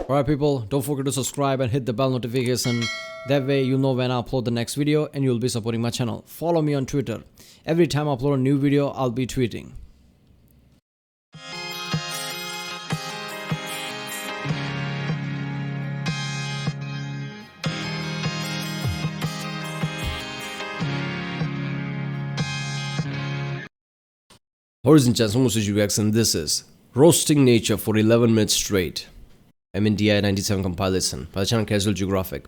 Alright people, don't forget to subscribe and hit the bell notification. That way you'll know when I upload the next video and you'll be supporting my channel. Follow me on Twitter. Every time I upload a new video, I'll be tweeting. Horizon Chance, and this is Roasting Nature for 11 minutes straight. MNDI 97 compilation by the channel Casual Geographic.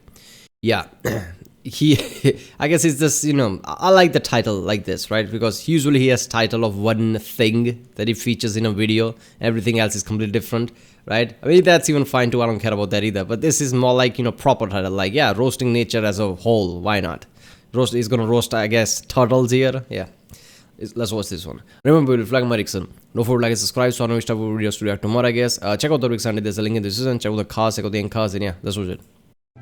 Yeah, I guess it's just, I like the title like this, right? Because usually he has title of one thing that he features in a video. Everything else is completely different, right? I mean, that's even fine too. I don't care about that either. But this is more like, proper title. Like, yeah, roasting nature as a whole. Why not? He's gonna roast, I guess, turtles here. Yeah. Let's watch this one. Remember, we'll flag my Rickson. Don't forget to like and subscribe so I know which type of videos to react to more, I guess. Check out the Rickson, there's a link in the description. Check out the cars, check out the end cars, and yeah, that's what it.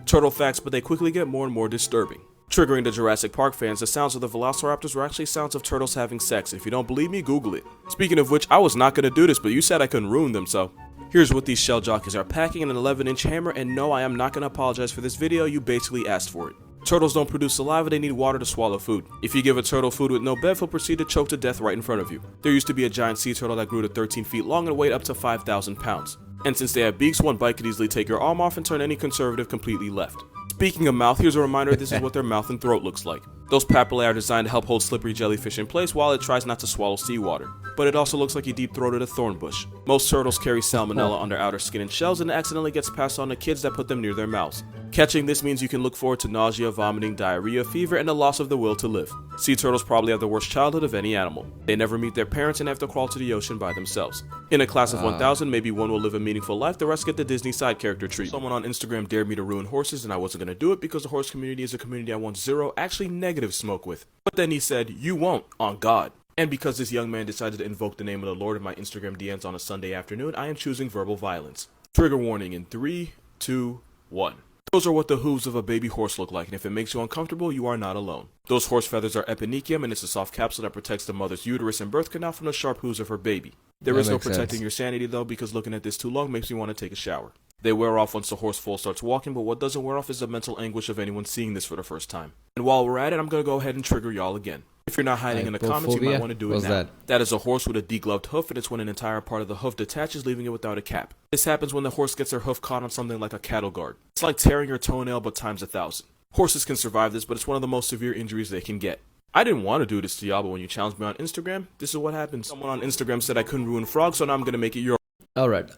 Turtle facts, but they quickly get more and more disturbing. Triggering the Jurassic Park fans, the sounds of the velociraptors were actually sounds of turtles having sex. If you don't believe me, Google it. Speaking of which, I was not going to do this, but you said I couldn't ruin them, so. Here's what these shell jockeys are packing in an 11-inch hammer, and no, I am not going to apologize for this video, you basically asked for it. Turtles don't produce saliva, they need water to swallow food. If you give a turtle food with no bev, he'll proceed to choke to death right in front of you. There used to be a giant sea turtle that grew to 13 feet long and weighed up to 5,000 pounds. And since they have beaks, one bite could easily take your arm off and turn any conservative completely left. Speaking of mouth, here's a reminder this is what their mouth and throat looks like. Those papillae are designed to help hold slippery jellyfish in place while it tries not to swallow seawater. But it also looks like he deep-throated a thorn bush. Most turtles carry salmonella on their outer skin and shells, and it accidentally gets passed on to kids that put them near their mouths. Catching this means you can look forward to nausea, vomiting, diarrhea, fever, and the loss of the will to live. Sea turtles probably have the worst childhood of any animal. They never meet their parents and have to crawl to the ocean by themselves. In a class of 1,000, maybe one will live a meaningful life, the rest get the Disney side character treatment. Someone on Instagram dared me to ruin horses, and I wasn't going to do it because the horse community is a community I want zero, actually negative smoke with. But then he said, "You won't, on God." And because this young man decided to invoke the name of the Lord in my Instagram DMs on a Sunday afternoon, I am choosing verbal violence. Trigger warning in 3, 2, 1. Those are what the hooves of a baby horse look like, and if it makes you uncomfortable, you are not alone. Those horse feathers are eponychium, and it's a soft capsule that protects the mother's uterus and birth canal from the sharp hooves of her baby. There is no protecting your sanity though, because looking at this too long makes me want to take a shower. They wear off once the horse foal starts walking, but what doesn't wear off is the mental anguish of anyone seeing this for the first time. And while we're at it, I'm going to go ahead and trigger y'all again. If you're not hiding in the comments, you might want to do it now. That is a horse with a degloved hoof, and it's when an entire part of the hoof detaches, leaving it without a cap. This happens when the horse gets their hoof caught on something like a cattle guard. It's like tearing your toenail, but times 1,000. Horses can survive this, but it's one of the most severe injuries they can get. I didn't want to do this to y'all, but when you challenged me on Instagram, this is what happens. Someone on Instagram said I couldn't ruin frogs, so now I'm going to make it your. Alright,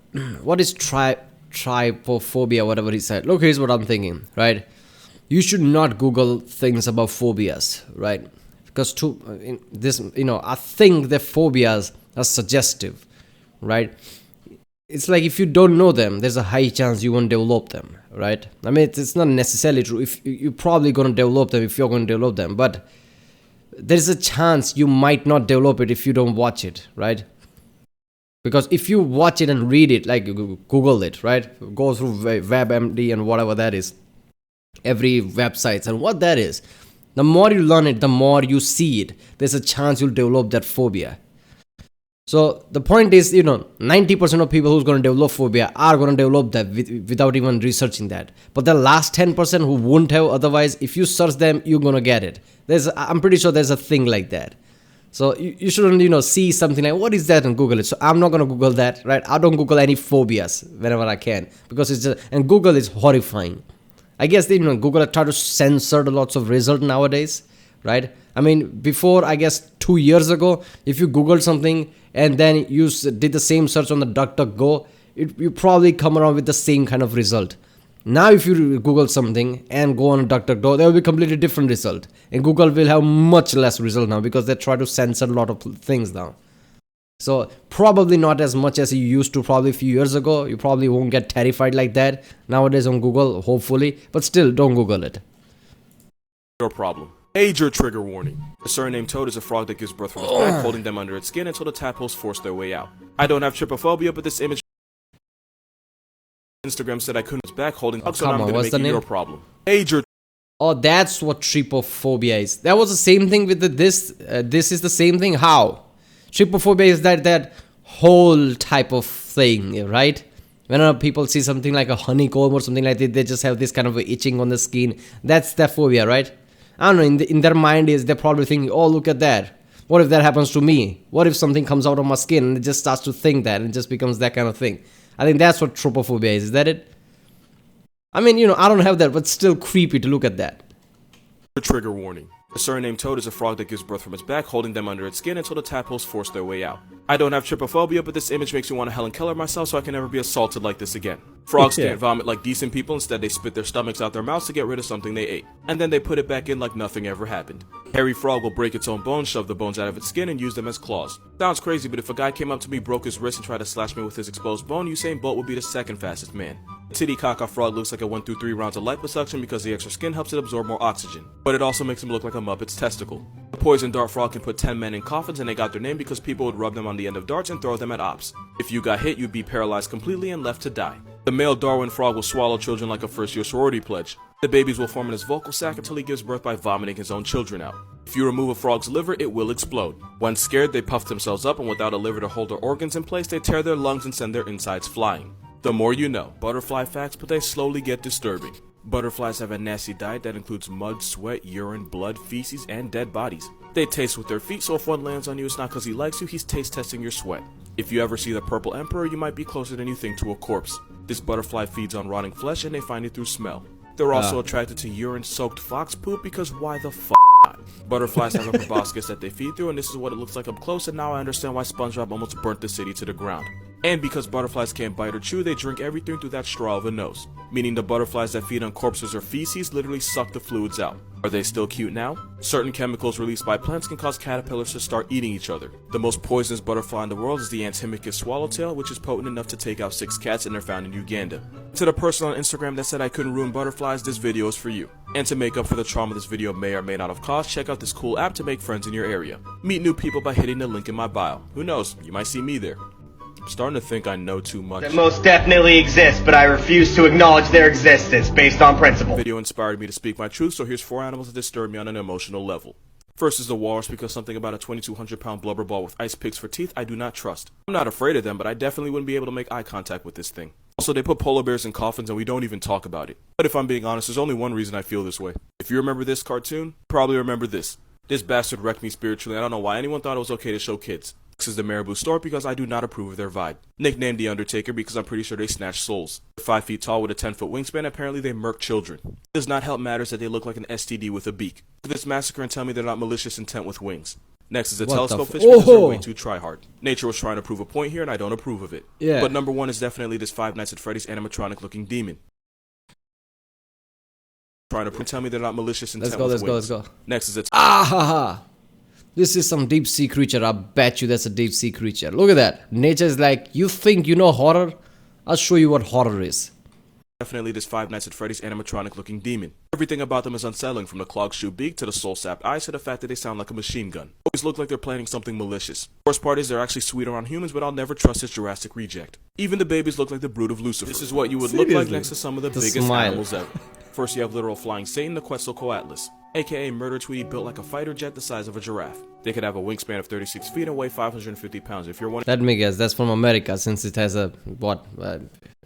what is trypophobia, whatever he said? Look, here's what I'm thinking, right? You should not Google things about phobias, right? Because I think that phobias are suggestive, right? It's like if you don't know them, there's a high chance you won't develop them, right? I mean, it's not necessarily true. If you're probably going to develop them if you're going to develop them, but there's a chance you might not develop it if you don't watch it, right? Because if you watch it and read it, like Google it, right? Go through WebMD and whatever that is, every websites and what that is. The more you learn it, the more you see it, there's a chance you'll develop that phobia. So the point is, 90% of people who's going to develop phobia are going to develop that without even researching that. But the last 10% who wouldn't have otherwise, if you search them, you're going to get it. I'm pretty sure there's a thing like that. So you shouldn't, see something like, what is that, and Google it. So I'm not going to Google that, right? I don't Google any phobias whenever I can, because it's just, and Google is horrifying. I guess Google try to censor lots of results nowadays, right? I mean, before, I guess 2 years ago, if you Googled something and then you did the same search on the DuckDuckGo, you probably come around with the same kind of result. Now, if you Google something and go on DuckDuckGo, there will be a completely different result. And Google will have much less result now because they try to censor a lot of things now. So probably not as much as you used to probably a few years ago. You probably won't get terrified like that nowadays on Google, hopefully. But still, don't Google it. Your problem. Major trigger warning. A surname toad is a frog that gives birth from its back, holding them under its skin until the tadpoles force their way out. I don't have trypophobia, but this image Instagram said I couldn't. It's back holding. So now I'm going to make it your problem. Major. Oh, that's what trypophobia is. That was the same thing with this. This is the same thing. How? Trypophobia is that whole type of thing, right? Whenever people see something like a honeycomb or something like that, they just have this kind of a itching on the skin. That's their phobia, right? I don't know, in their mind is they're probably thinking, oh, look at that. What if that happens to me? What if something comes out of my skin? And it just starts to think that, and it just becomes that kind of thing. I think that's what trypophobia is that it? I mean, I don't have that, but still creepy to look at that. Trigger warning. A surnamed toad is a frog that gives birth from its back, holding them under its skin until the tadpoles force their way out. I don't have trypophobia, but this image makes me want to Helen Keller myself, so I can never be assaulted like this again. Frogs can't vomit like decent people, instead they spit their stomachs out their mouths to get rid of something they ate. And then they put it back in like nothing ever happened. Hairy frog will break its own bones, shove the bones out of its skin, and use them as claws. Sounds crazy, but if a guy came up to me, broke his wrist, and tried to slash me with his exposed bone, Usain Bolt would be the second fastest man. Titicaca frog looks like it went through 3 rounds of liposuction because the extra skin helps it absorb more oxygen, but it also makes him look like a Muppet's testicle. The poison dart frog can put 10 men in coffins, and they got their name because people would rub them on the end of darts and throw them at ops. If you got hit, you'd be paralyzed completely and left to die. The male Darwin frog will swallow children like a first-year sorority pledge. The babies will form in his vocal sac until he gives birth by vomiting his own children out. If you remove a frog's liver, it will explode. When scared, they puff themselves up, and without a liver to hold their organs in place, they tear their lungs and send their insides flying. The more you know. Butterfly facts, but they slowly get disturbing. Butterflies have a nasty diet that includes mud, sweat, urine, blood, feces, and dead bodies. They taste with their feet, so if one lands on you, it's not because he likes you, he's taste testing your sweat. If you ever see the purple emperor, you might be closer than you think to a corpse. This butterfly feeds on rotting flesh, and they find it through smell. They're also attracted to urine-soaked fox poop, because why the f*** not? Butterflies have a proboscis that they feed through, and this is what it looks like up close, and now I understand why SpongeBob almost burnt the city to the ground. And because butterflies can't bite or chew, they drink everything through that straw of a nose. Meaning the butterflies that feed on corpses or feces literally suck the fluids out. Are they still cute now? Certain chemicals released by plants can cause caterpillars to start eating each other. The most poisonous butterfly in the world is the Antimachus swallowtail, which is potent enough to take out 6 cats, and they're found in Uganda. To the person on Instagram that said I couldn't ruin butterflies, this video is for you. And to make up for the trauma this video may or may not have caused, check out this cool app to make friends in your area. Meet new people by hitting the link in my bio. Who knows, you might see me there. I'm starting to think I know too much. That most definitely exists, but I refuse to acknowledge their existence based on principle. The video inspired me to speak my truth, so here's 4 animals that disturb me on an emotional level. First is the walrus, because something about a 2,200-pound blubber ball with ice picks for teeth I do not trust. I'm not afraid of them, but I definitely wouldn't be able to make eye contact with this thing. Also, they put polar bears in coffins and we don't even talk about it. But if I'm being honest, there's only one reason I feel this way. If you remember this cartoon, probably remember this. This bastard wrecked me spiritually. I don't know why anyone thought it was okay to show kids. Next is the Marabou stork, because I do not approve of their vibe. Nicknamed the Undertaker because I'm pretty sure they snatch souls. They're 5 feet tall with a 10-foot wingspan. Apparently they murk children. It does not help matters that they look like an STD with a beak. Look at this massacre and tell me they're not malicious intent with wings. Next is a telescope fish, because they're way too try-hard. Nature was trying to prove a point here and I don't approve of it. Yeah. But number 1 is definitely this Five Nights at Freddy's animatronic looking demon. Trying to tell me they're not malicious intent with wings. Let's go. Next is a This is some deep sea creature. I bet you that's a deep sea creature. Look at that. Nature is like, you think you know horror? I'll show you what horror is. Definitely this Five Nights at Freddy's animatronic looking demon. Everything about them is unsettling, from the clogged shoe beak to the soul-sapped eyes to the fact that they sound like a machine gun. Always look like they're planning something malicious. Worst part is they're actually sweet around humans, but I'll never trust this Jurassic reject. Even the babies look like the brood of Lucifer. This is what you would look like next to some of the biggest animals ever. First you have literal flying Satan, the Quetzalcoatlus, aka Murder Tweety built like a fighter jet the size of a giraffe. They could have a wingspan of 36 feet and weigh 550 pounds. If you're one, let me guess, that's from America, since it has a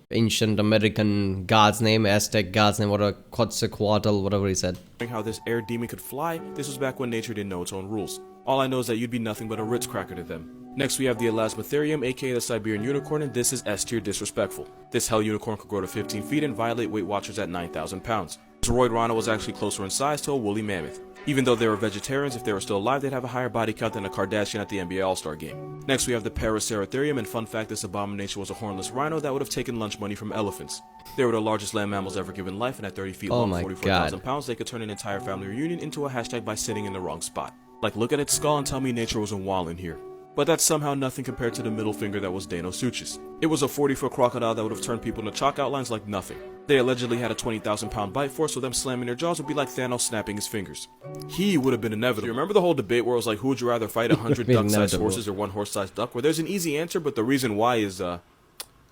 ancient American god's name, Aztec god's name, whatever, Quetzalcoatl, whatever he said. How this air demon could fly, this was back when nature didn't know its own rules. All I know is that you'd be nothing but a Ritz cracker to them. Next we have the Elasmotherium, aka the Siberian unicorn, and this is S tier disrespectful. This hell unicorn could grow to 15 feet and violate Weight Watchers at 9,000 pounds. This roid rhino was actually closer in size to a woolly mammoth. Even though they were vegetarians, if they were still alive, they'd have a higher body count than a Kardashian at the NBA All-Star game. Next we have the Paraceratherium, and fun fact, this abomination was a hornless rhino that would have taken lunch money from elephants. They were the largest land mammals ever given life, and at 30 feet long, 44,000 pounds, they could turn an entire family reunion into a hashtag by sitting in the wrong spot. Like, look at its skull and tell me nature wasn't wildin' here. But that's somehow nothing compared to the middle finger that was Deinosuchus. It was a 40-foot crocodile that would have turned people into chalk outlines like nothing. They allegedly had a 20,000-pound bite force, so them slamming their jaws would be like Thanos snapping his fingers. He would have been inevitable. You remember the whole debate where it was like, who would you rather fight, 100 duck-sized horses or 1 horse-sized duck? Where there's an easy answer, but the reason why is,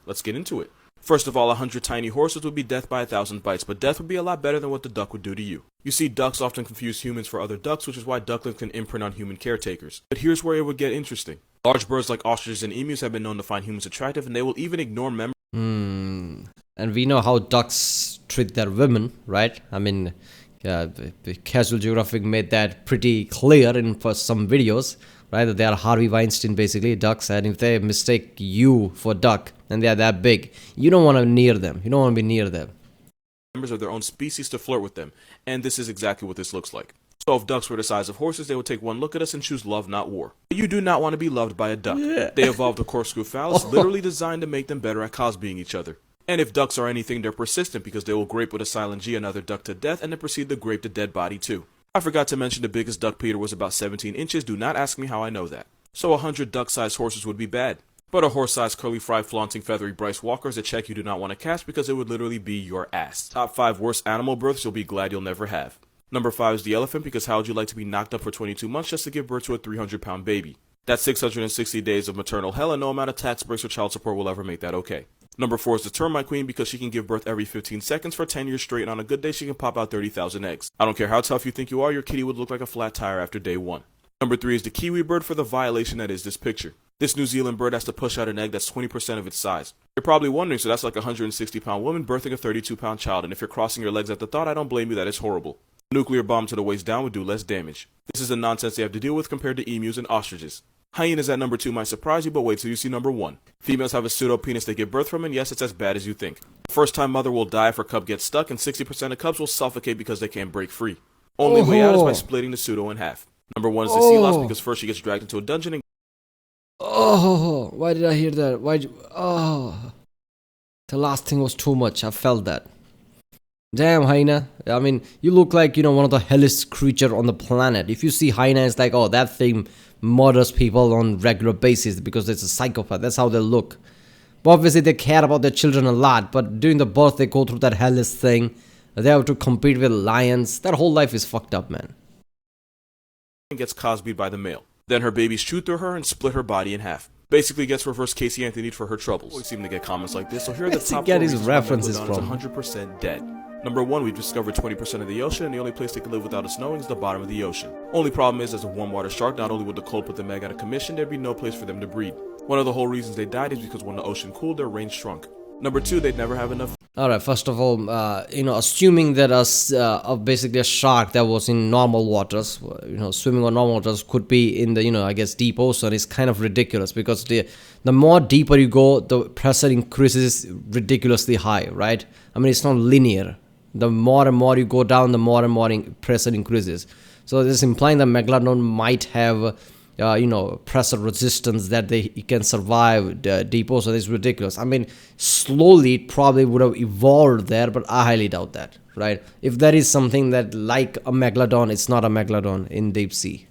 let's get into it. First of all, 100 tiny horses would be death by 1,000 bites, but death would be a lot better than what the duck would do to you. You see, ducks often confuse humans for other ducks, which is why ducklings can imprint on human caretakers. But here's where it would get interesting. Large birds like ostriches and emus have been known to find humans attractive, and they will even ignore members And we know how ducks treat their women, right? I mean, the Casual Geographic made that pretty clear in for some videos, right? That they are Harvey Weinstein, basically, ducks. And if they mistake you for duck and they are that big, you don't want to near them. You don't want to be near them. Members of their own species to flirt with them, and this is exactly what this looks like. So if ducks were the size of horses, they would take one look at us and choose love, not war. But you do not want to be loved by a duck. Yeah. They evolved a corkscrew phallus, literally designed to make them better at cosbying each other. And if ducks are anything, they're persistent because they will grape with a silent G another duck to death and then proceed to grape the dead body too. I forgot to mention the biggest duck Peter was about 17 inches. Do not ask me how I know that. So 100 duck-sized horses would be bad. But a horse-sized curly fry flaunting feathery Bryce Walker is a check you do not want to cash because it would literally be your ass. Top 5 worst animal births you'll be glad you'll never have. Number 5 is the elephant, because how would you like to be knocked up for 22 months just to give birth to a 300-pound baby? That's 660 days of maternal hell, and no amount of tax breaks or child support will ever make that okay. Number 4 is the termite queen, because she can give birth every 15 seconds for 10 years straight, and on a good day she can pop out 30,000 eggs. I don't care how tough you think you are, your kitty would look like a flat tire after day 1. Number 3 is the kiwi bird, for the violation that is this picture. This New Zealand bird has to push out an egg that's 20% of its size. You're probably wondering, so that's like a 160-pound woman birthing a 32-pound child, and if you're crossing your legs at the thought, I don't blame you, that is horrible. A nuclear bomb to the waist down would do less damage. This is the nonsense they have to deal with compared to emus and ostriches. Hyenas at number 2 might surprise you, but wait till you see number 1. Females have a pseudo-penis they give birth from, and yes, it's as bad as you think. The first-time mother will die if her cub gets stuck, and 60% of cubs will suffocate because they can't break free. Only way out is by splitting the pseudo in half. Number 1 is the sea louse, because first she gets dragged into a dungeon and... Why did I hear that? The last thing was too much. I felt that. Damn, hyena. I mean, you look like, one of the hellish creature on the planet. If you see hyena, it's like, oh, that thing murders people on regular basis because it's a psychopath. That's how they look. But obviously, they care about their children a lot. But during the birth, they go through that hellish thing. They have to compete with lions. Their whole life is fucked up, man. Gets cosbyed by the male. Then her babies shoot through her and split her body in half. Basically gets reverse Casey Anthony for her troubles. We seem to get comments like this, so here are the top 4 reasons why Megalodon is 100% dead. Number 1, we've discovered 20% of the ocean, and the only place they can live without us knowing is the bottom of the ocean. Only problem is, as a warm water shark, not only would the cold put the Meg out of commission, there'd be no place for them to breed. One of the whole reasons they died is because when the ocean cooled, their range shrunk. Number 2, they'd never have enough. Alright, first of all, assuming that basically a shark that was in normal waters, swimming on normal waters could be in the, I guess deep ocean is kind of ridiculous, because the more deeper you go, the pressure increases ridiculously high, right? I mean, it's not linear. The more and more you go down, the more and more pressure increases. So this is implying that Megalodon might have pressure resistance that they can survive deep ocean. Is ridiculous. I mean, slowly it probably would have evolved there, but I highly doubt that, right? If there is something that like a Megalodon, it's not a Megalodon in deep sea.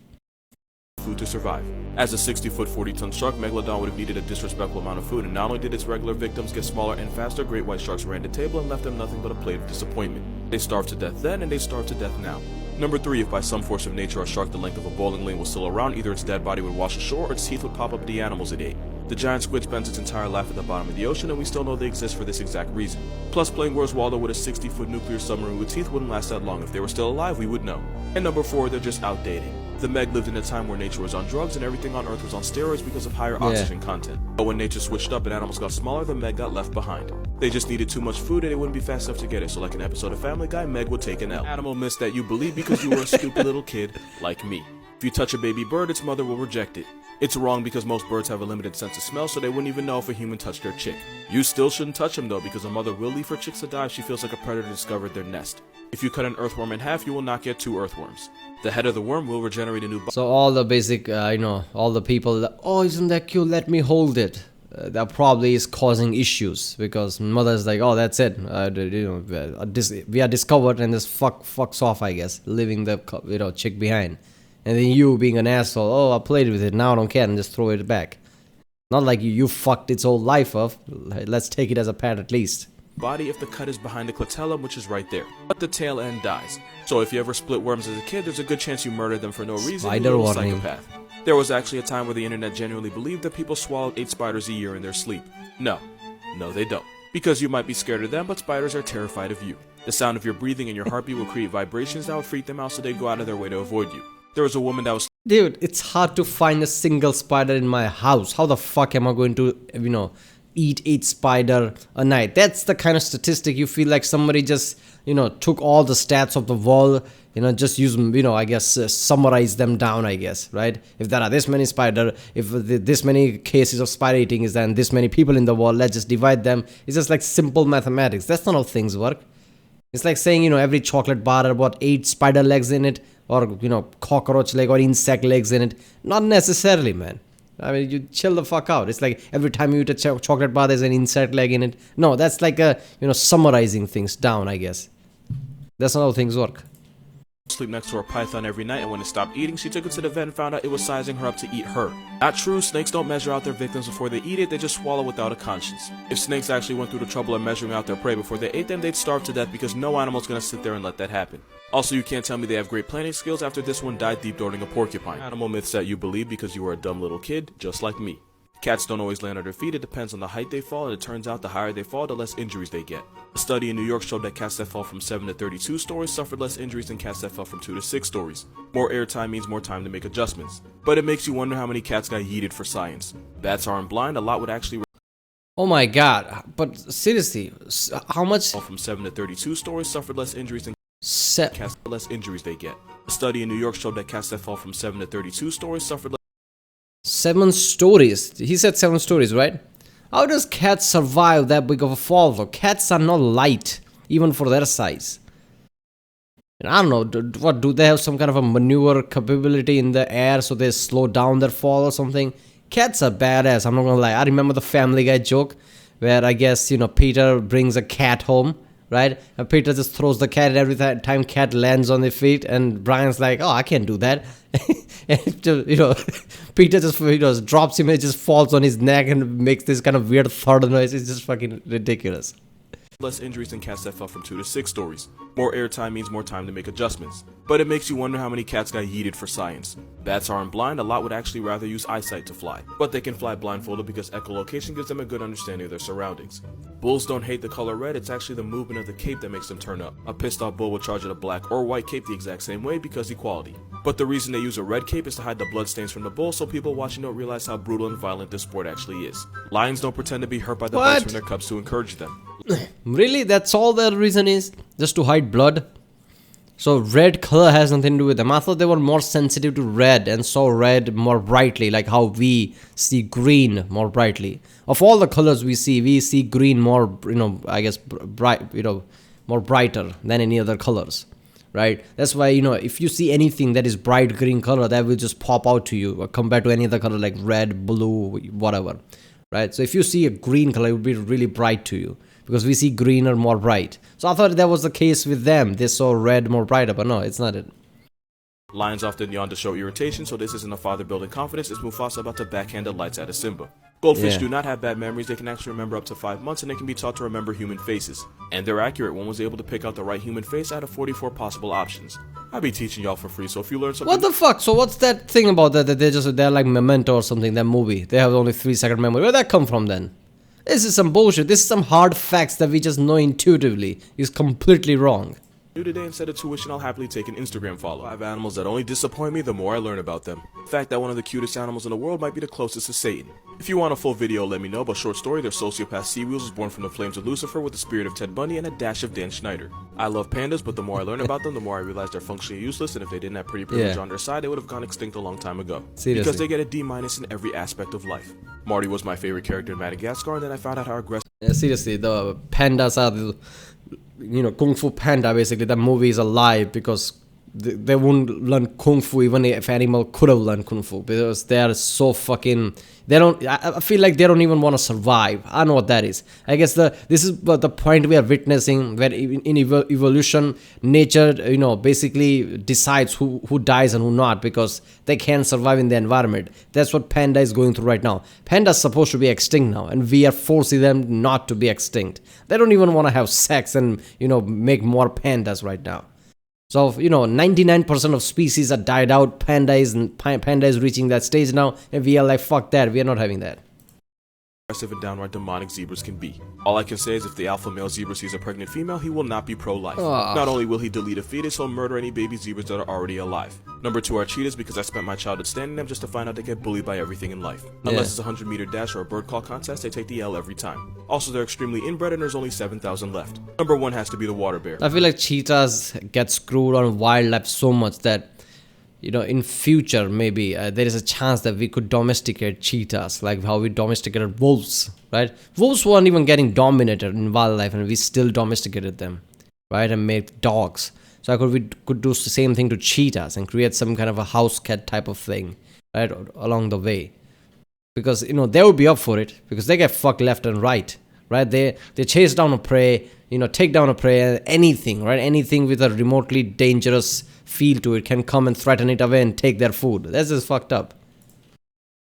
Food to survive. As a 60-foot, 40-ton shark, Megalodon would have needed a disrespectful amount of food, and not only did its regular victims get smaller and faster, great white sharks ran the table and left them nothing but a plate of disappointment. They starved to death then, and they starve to death now. Number 3, if by some force of nature a shark the length of a bowling lane was still around, either its dead body would wash ashore or its teeth would pop up at the animals it ate. The giant squid spends its entire life at the bottom of the ocean, and we still know they exist for this exact reason. Plus, playing Where's Waldo with a 60-foot nuclear submarine with teeth wouldn't last that long. If they were still alive, we would know. And number 4, they're just outdated. The Meg lived in a time where nature was on drugs and everything on Earth was on steroids because of higher oxygen content. But when nature switched up and animals got smaller, the Meg got left behind. They just needed too much food and it wouldn't be fast enough to get it, so like an episode of Family Guy, Meg would take an L. Animal myth that you believe because you were a stupid little kid like me. If you touch a baby bird, its mother will reject it. It's wrong because most birds have a limited sense of smell, so they wouldn't even know if a human touched their chick. You still shouldn't touch them though, because a mother will leave her chicks to die if she feels like a predator discovered their nest. If you cut an earthworm in half, you will not get 2 earthworms. The head of the worm will regenerate a new body. So all the basic, all the people that, oh, isn't that cute? Let me hold it. That probably is causing issues because mother's like, oh, that's it. We are discovered and just fucks off, I guess, leaving the chick behind. And then you being an asshole, oh, I played with it, now I don't care, and just throw it back. Not like you fucked its whole life up. Let's take it as a pet at least. Body if the cut is behind the clitellum, which is right there, but the tail end dies. So if you ever split worms as a kid, there's a good chance you murdered them for no reason. Spider warning. Psychopath. There was actually a time where the internet genuinely believed that people swallowed 8 spiders a year in their sleep. No, they don't. Because you might be scared of them, but spiders are terrified of you. The sound of your breathing and your heartbeat will create vibrations that will freak them out, so they'd go out of their way to avoid you. There was a woman that was... Dude, it's hard to find a single spider in my house. How the fuck am I going to, eat 8 spider a night. That's the kind of statistic you feel like somebody just, took all the stats of the world, just use, I guess, summarize them down, I guess, right? If there are this many spider, if this many cases of spider eating is then this many people in the world, let's just divide them. It's just like simple mathematics. That's not how things work. It's like saying, every chocolate bar had about 8 spider legs in it, or, cockroach leg or insect legs in it. Not necessarily, man. I mean, you chill the fuck out. It's like every time you eat a chocolate bar, there's an insect leg in it. No, that's like summarizing things down, I guess. That's not how things work. Sleep next to her python every night, and when it stopped eating, she took it to the vet and found out it was sizing her up to eat her. Not true, snakes don't measure out their victims before they eat it, they just swallow without a conscience. If snakes actually went through the trouble of measuring out their prey before they ate them, they'd starve to death because no animal's gonna sit there and let that happen. Also, you can't tell me they have great planning skills after this one died deep throating a porcupine. Animal myths that you believe because you were a dumb little kid, just like me. Cats don't always land on their feet, it depends on the height they fall, and it turns out the higher they fall, the less injuries they get. A study in New York showed that cats that fall from 7 to 32 stories suffered less injuries than cats that fell from 2 to 6 stories. More airtime means more time to make adjustments. But it makes you wonder how many cats got yeeted for science. Bats aren't blind, a lot would actually... Oh my god, but seriously, how much... Fall from 7 to 32 stories suffered less injuries than cats, less injuries they get. A study in New York showed that cats that fall from 7 to 32 stories suffered less... 7 stories. He said 7 stories, right? How does cats survive that big of a fall though? Cats are not light, even for their size. And I don't know, do they have some kind of a maneuver capability in the air so they slow down their fall or something? Cats are badass, I'm not gonna lie. I remember the Family Guy joke where I guess, Peter brings a cat home, right? And Peter just throws the cat, and every time cat lands on their feet, and Brian's like, oh, I can't do that. And Peter just drops him, and it just falls on his neck and makes this kind of weird thud noise. It's just fucking ridiculous. Less injuries than cats that fell from 2 to 6 stories. More airtime means more time to make adjustments. But it makes you wonder how many cats got yeeted for science. Bats aren't blind, a lot would actually rather use eyesight to fly. But they can fly blindfolded because echolocation gives them a good understanding of their surroundings. Bulls don't hate the color red, it's actually the movement of the cape that makes them turn up. A pissed off bull will charge at a black or white cape the exact same way because equality. But the reason they use a red cape is to hide the bloodstains from the bull so people watching don't realize how brutal and violent this sport actually is. Lions don't pretend to be hurt by the bites from their cubs to encourage them. Really? That's all the reason is? Just to hide blood? So red color has nothing to do with them. I thought they were more sensitive to red and saw red more brightly, like how we see green more brightly. Of all the colors we see green more, I guess, bright, more brighter than any other colors, right? That's why, if you see anything that is bright green color, that will just pop out to you compared to any other color like red, blue, whatever, right? So if you see a green color, it will be really bright to you, because we see greener more bright. So I thought that was the case with them. They saw red more brighter, but no, it's not it. Lions often yawn to show irritation, so this isn't a father building confidence, it's Mufasa about to backhand the lights out of Simba. Goldfish do not have bad memories, they can actually remember up to 5 months, and they can be taught to remember human faces. And they're accurate, one was able to pick out the right human face out of 44 possible options. I'll be teaching y'all for free, so if you learn something... What the fuck? So what's that thing about that they're like Memento or something, that movie? They have only 3-second memory. Where'd that come from then? This is some bullshit. This is some hard facts that we just know intuitively. It's completely wrong. New today, instead of tuition, I'll happily take an Instagram follow. 5 animals that only disappoint me the more I learn about them. The fact that one of the cutest animals in the world might be the closest to Satan. If you want a full video, let me know, but short story, their sociopath Seawheels was born from the flames of Lucifer with the spirit of Ted Bundy and a dash of Dan Schneider. I love pandas, but the more I learn about them, the more I realize they're functionally useless, and if they didn't have pretty privilege on their side, they would have gone extinct a long time ago. Seriously. Because they get a D- in every aspect of life. Marty was my favorite character in Madagascar, and then I found out how aggressive... Yeah, seriously, the pandas are the, Kung Fu Panda, basically. That movie is a lie, because they wouldn't learn Kung Fu even if animal could have learned Kung Fu, because they are so fucking... I feel like they don't even want to survive. I know what that is. I guess this is the point we are witnessing, where in evolution, nature, basically decides who dies and who not, because they can't survive in the environment. That's what panda is going through right now. Panda's supposed to be extinct now, and we are forcing them not to be extinct. They don't even want to have sex and, make more pandas right now. So, 99% of species are died out. Panda is reaching that stage now, and we are like, fuck that, we are not having that. aggressive and downright demonic zebras can be. All I can say is if the alpha male zebra sees a pregnant female, he will not be pro-life. Not only will he delete a fetus, he'll murder any baby zebras that are already alive. Number 2 are cheetahs because I spent my childhood standing them just to find out they get bullied by everything in life. Unless it's a 100-meter dash or a bird call contest, they take the L every time. Also, they're extremely inbred and there's only 7,000 left. Number 1 has to be the water bear. I feel like cheetahs get screwed on wildlife so much that, you know, in future maybe there is a chance that we could domesticate cheetahs like how we domesticated wolves, right? Wolves weren't even getting dominated in wildlife and we still domesticated them, right, and made dogs. So we could do the same thing to cheetahs and create some kind of a house cat type of thing, right, along the way. Because, you know, they would be up for it because they get fucked left and right, right? They chase down a prey, you know, take down a prey, anything, right? Anything with a remotely dangerous feel to it can come and threaten it away and take their food. That's just fucked up.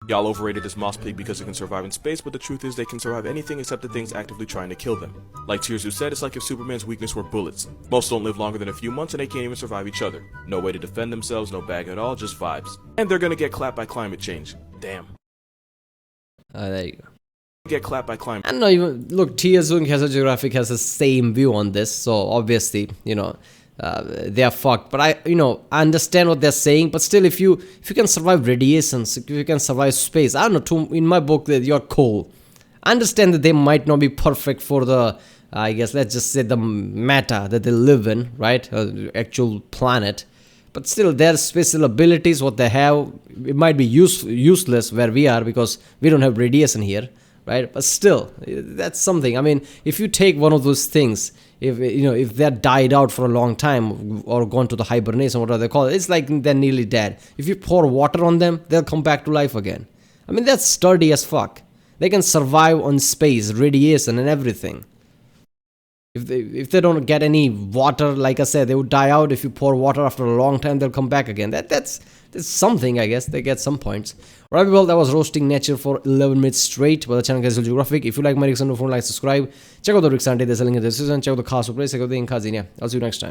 Y'all overrated this moss pig because it can survive in space, but the truth is they can survive anything except the things actively trying to kill them. Like Tears who said, it's like if Superman's weakness were bullets. Most don't live longer than a few months and they can't even survive each other. No way to defend themselves, no bag at all, just vibes. And they're gonna get clapped by climate change. Damn. There you go. Get clapped by climate. And no, even look, Tears and Casual Geographic has the same view on this, so obviously, you know, they are fucked. But I understand what they're saying. But still, if you can survive radiations, if you can survive space, I don't know. In my book, that you're cool. I understand that they might not be perfect for the, I guess, let's just say the matter that they live in, right? Actual planet. But still, their special abilities, what they have, it might be useless where we are because we don't have radiation here, right? But still, that's something. I mean, if you take one of those things, if they're died out for a long time or gone to the hibernation, whatever they call it, it's like they're nearly dead. If you pour water on them, they'll come back to life again. I mean, that's sturdy as fuck. They can survive on space, radiation, and everything. If they don't get any water, like I said, they would die out. If you pour water after a long time, they'll come back again. That's something, I guess. They get some points. Alright, well, that was roasting nature for 11 minutes straight by the channel Casual Geographic. If you like my reaction, don't forget to like, subscribe. Check out the Rick Sandy, there's a link in the description. Check out the cast of place. Check out the Inca. I'll see you next time.